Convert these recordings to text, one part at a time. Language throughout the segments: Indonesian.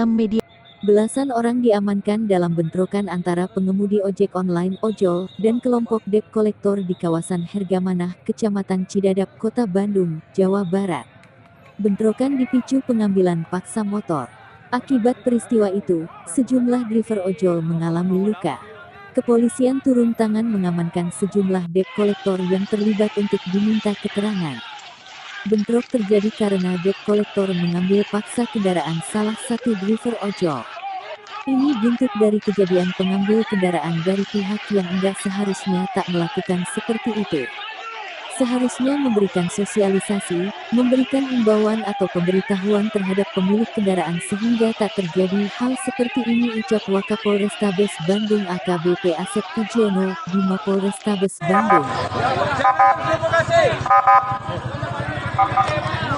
terekam media. Belasan orang diamankan dalam bentrokan antara pengemudi ojek online ojol dan kelompok debt kolektor di kawasan Hergamanah, Kecamatan Cidadap, Kota Bandung, Jawa Barat. Bentrokan dipicu pengambilan paksa motor. Akibat peristiwa itu, sejumlah driver ojol mengalami luka. Kepolisian turun tangan mengamankan sejumlah debt kolektor yang terlibat untuk diminta keterangan. Bentrok terjadi karena debt kolektor mengambil paksa kendaraan salah satu driver ojol. Ini buntut dari kejadian pengambil kendaraan dari pihak yang enggak seharusnya tak melakukan seperti itu. Seharusnya memberikan sosialisasi, memberikan himbauan atau pemberitahuan terhadap pemilik kendaraan sehingga tak terjadi hal seperti ini, ucap Wakapolrestabes Bandung AKBP Asep Pujiono di Mapolrestabes Bandung.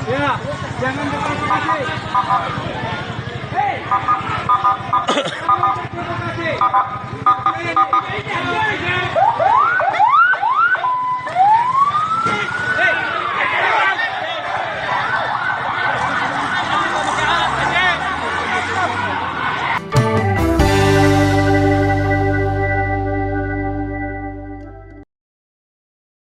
Ya, jangan diprovokasi.